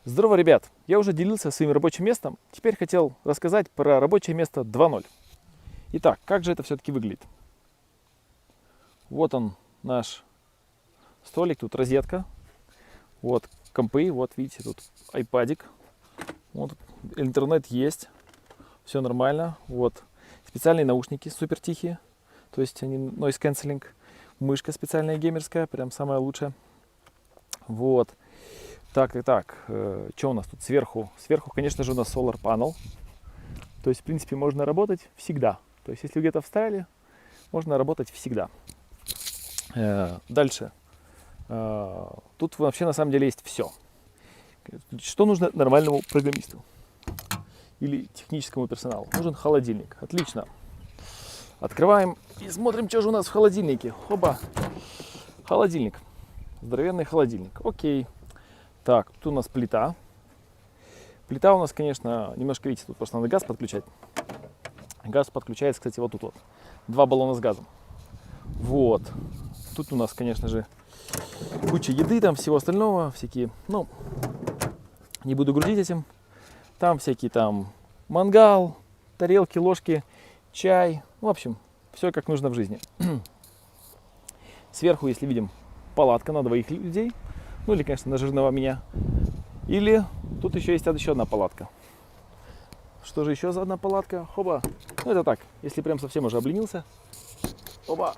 Здорово, ребят! Я уже делился своим рабочим местом, теперь хотел рассказать про рабочее место 2.0. Итак, как же это все-таки выглядит? Вот он, наш столик, тут розетка, вот компы, вот видите, тут айпадик, вот интернет есть, все нормально, вот специальные наушники, супер тихие, то есть они noise cancelling, мышка специальная геймерская, прям самая лучшая, вот. Так, что у нас тут сверху? Сверху, конечно же, у нас solar panel. То есть, в принципе, можно работать всегда. То есть, если вы где-то встали, можно работать всегда. Дальше. Тут вообще на самом деле есть все. Что нужно нормальному программисту или техническому персоналу? Нужен холодильник. Отлично. Открываем и смотрим, что же у нас в холодильнике. Оба. Холодильник. Здоровенный холодильник. Окей. Так, тут у нас плита. Плита у нас, конечно, немножко, видите, тут просто надо газ подключать. Газ подключается, кстати, вот тут вот. 2 баллона с газом. Вот. Тут у нас, конечно же, куча еды, там всего остального, всякие, ну, не буду грузить этим. Там всякие там мангал, тарелки, ложки, чай. В общем, все как нужно в жизни. Сверху, если видим, палатка на 2 людей. Ну или, конечно, на жирного меня. Или тут еще есть еще одна палатка. Что же еще за одна палатка? Хоба. Ну это так, если прям совсем уже обленился. Оба,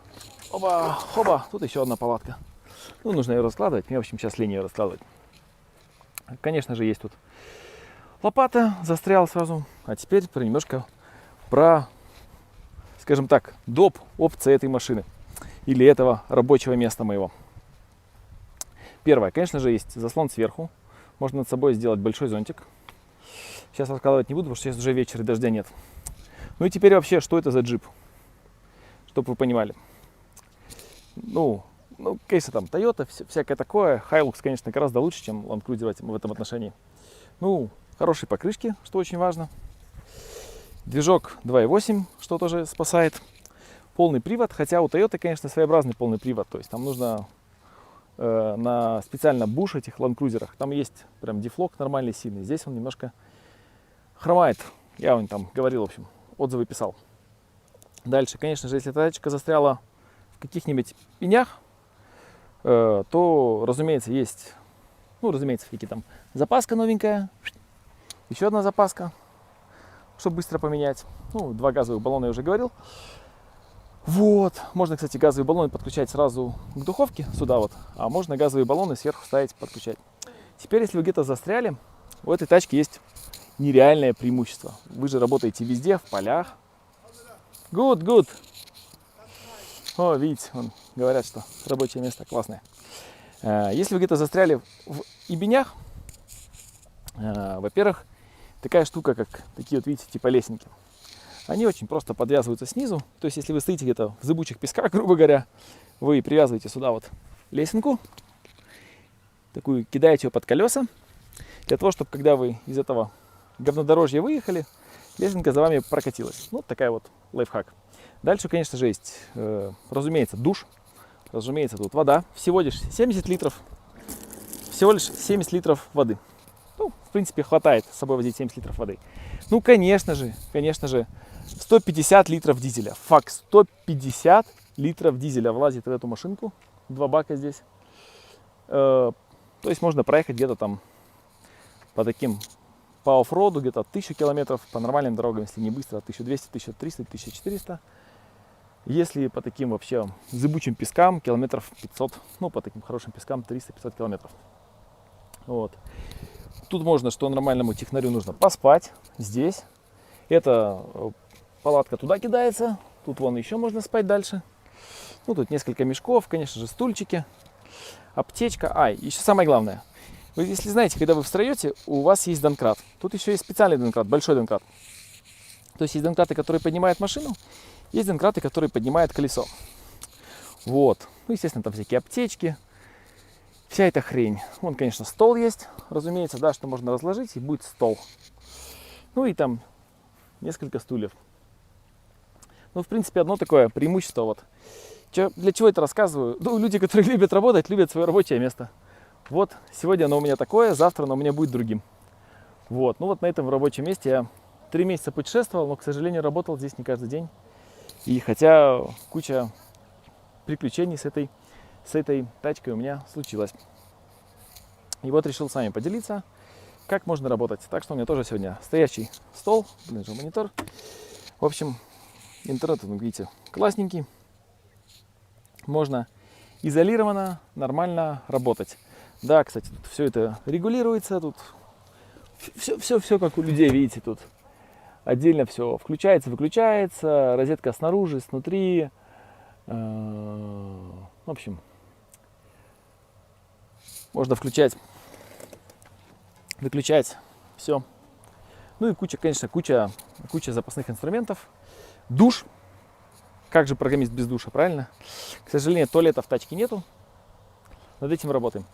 оба, хоба. Тут еще одна палатка. Ну, нужно ее раскладывать. Мне, в общем, сейчас лень ее раскладывать. Конечно же, есть тут лопата. Застрял сразу. А теперь немножко про, скажем так, доп. Опции этой машины. Или этого рабочего места моего. Первое, конечно же, есть заслон сверху. Можно над собой сделать большой зонтик. Сейчас раскладывать не буду, потому что сейчас уже вечер и дождя нет. Ну и теперь вообще, что это за джип? Чтобы вы понимали. Ну, конечно, там Toyota, всякое такое. Hilux, конечно, гораздо лучше, чем Land Cruiser в этом отношении. Ну, хорошие покрышки, что очень важно. Движок 2.8, что тоже спасает. Полный привод, хотя у Toyota, конечно, своеобразный полный привод. То есть там нужно на специально буш этих Land Cruiser, там есть прям дефлог нормальный, сильный. Здесь он немножко хромает. Я вам там говорил, в общем, отзывы писал. Дальше, конечно же, если тачка застряла в каких-нибудь пенях, то, разумеется, есть, ну, разумеется, какие там запаска новенькая, еще одна запаска, чтобы быстро поменять. Ну, 2 газовых баллона я уже говорил. Вот, можно, кстати, газовые баллоны подключать сразу к духовке, сюда вот, а можно газовые баллоны сверху ставить, подключать. Теперь, если вы где-то застряли, у этой тачки есть нереальное преимущество. Вы же работаете везде, в полях. Good. О, видите, говорят, что рабочее место классное. Если вы где-то застряли в ебенях, во-первых, такая штука, как такие вот, видите, типа лесенки. Они очень просто подвязываются снизу. То есть, если вы стоите где-то в зыбучих песках, грубо говоря, вы привязываете сюда вот лесенку, такую кидаете ее под колеса, для того, чтобы когда вы из этого говнодорожья выехали, лесенка за вами прокатилась. Вот такая вот лайфхак. Дальше, конечно же, есть, разумеется, душ. Разумеется, тут вода. Всего лишь 70 литров. Всего лишь 70 литров воды. Ну, в принципе, хватает с собой возить 70 литров воды. Ну, конечно же, 150 литров дизеля. Факт, 150 литров дизеля влазит в эту машинку. 2 бака здесь. То есть можно проехать где-то там по таким, по оффроду, где-то 1000 километров, по нормальным дорогам, если не быстро, 1200, 1300, 1400. Если по таким вообще зыбучим пескам, километров 500, ну, по таким хорошим пескам 300-500 километров. Вот. Тут можно, что нормальному технарю нужно поспать здесь. Эта палатка туда кидается. Тут вон еще можно спать дальше. Ну, тут несколько мешков, конечно же, стульчики, аптечка. Еще самое главное. Вы, если знаете, когда вы встаете, у вас есть донкрат. Тут еще есть специальный донкрат, большой донкрат. То есть донкраты, которые поднимают машину, есть донкраты, которые поднимают колесо. Вот. Ну, естественно, там всякие аптечки. Вся эта хрень. Вон, конечно, стол есть, разумеется, да, что можно разложить, и будет стол. Ну и там несколько стульев. Ну, в принципе, одно такое преимущество. Вот. Для чего это рассказываю? Ну, люди, которые любят работать, любят свое рабочее место. Вот, сегодня оно у меня такое, завтра оно у меня будет другим. Вот, ну вот на этом рабочем месте я 3 месяца путешествовал, но, к сожалению, работал здесь не каждый день. И хотя куча приключений с этой тачкой у меня случилось. И вот решил с вами поделиться, как можно работать. Так что у меня тоже сегодня стоящий стол, монитор. В общем, интернет, вы видите, классненький. Можно изолированно, нормально работать. Да, кстати, тут все это регулируется, тут все как у людей, видите, тут отдельно все включается, выключается, розетка снаружи, снутри. В общем, можно включать, выключать, все. Ну и куча запасных инструментов. Душ. Как же программист без душа, правильно? К сожалению, туалета в тачке нету. Над этим работаем.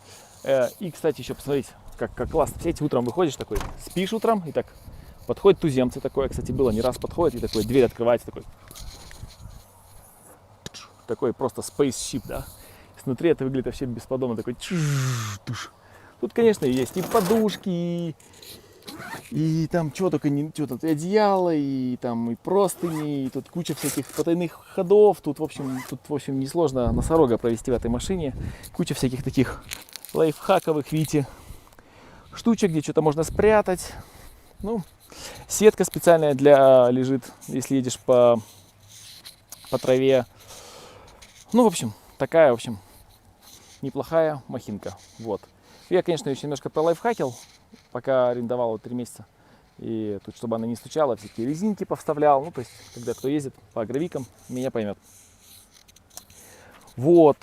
И, кстати, еще посмотрите, как классно. Все утром выходишь такой, спишь утром, и так подходит туземцы, такое, кстати, было не раз, подходит, и такой, дверь открывается, такой просто spaceship, да. Снутри это выглядит вообще бесподобно, такой. Тут, конечно, есть и подушки, и там что только не, что тут и одеяло, и там и простыни, и тут куча всяких потайных ходов. Тут, в общем, несложно носорога провести в этой машине. Куча всяких таких лайфхаковых, видите, штучек, где что-то можно спрятать. Ну, сетка специальная лежит, если едешь по траве. Ну, в общем, такая, неплохая махинка. Вот. Я, конечно, еще немножко пролайфхакил, пока арендовал 3 месяца. И тут, чтобы она не стучала, всякие резинки повставлял. Ну, то есть, когда кто ездит по гравикам, меня поймет. Вот.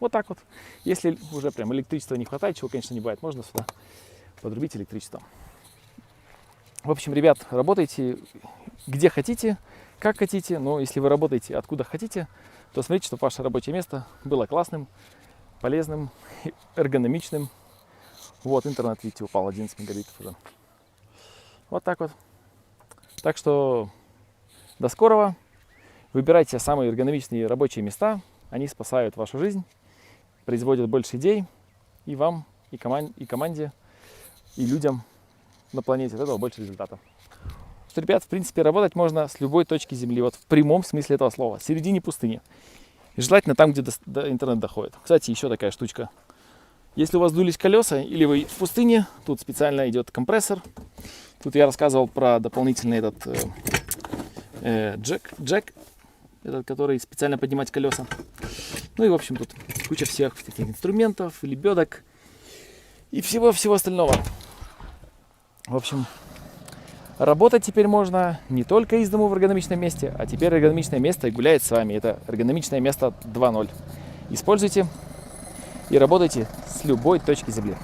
Вот так вот. Если уже прям электричества не хватает, чего, конечно, не бывает, можно сюда подрубить электричество. В общем, ребят, работайте где хотите, как хотите. Но если вы работаете откуда хотите, то смотрите, чтобы ваше рабочее место было классным, полезным, эргономичным. Вот, интернет, видите, упал 11 мегабитов уже. Вот так вот. Так что до скорого. Выбирайте самые эргономичные рабочие места. Они спасают вашу жизнь, производят больше идей. И вам, и команде, и людям на планете от этого больше результата. Что, ребят, в принципе, работать можно с любой точки Земли. Вот в прямом смысле этого слова. В середине пустыни. И желательно там, где до интернет доходит. Кстати, еще такая штучка. Если у вас дулись колеса или вы в пустыне, тут специально идет компрессор. Тут я рассказывал про дополнительный этот джек, этот, который специально поднимать колеса. Ну и, в общем, тут куча всех таких инструментов, лебедок и всего остального. В общем, работать теперь можно не только из дому в эргономичном месте, а теперь эргономичное место гуляет с вами. Это эргономичное место 2.0. Используйте и работайте с любой точки Земли.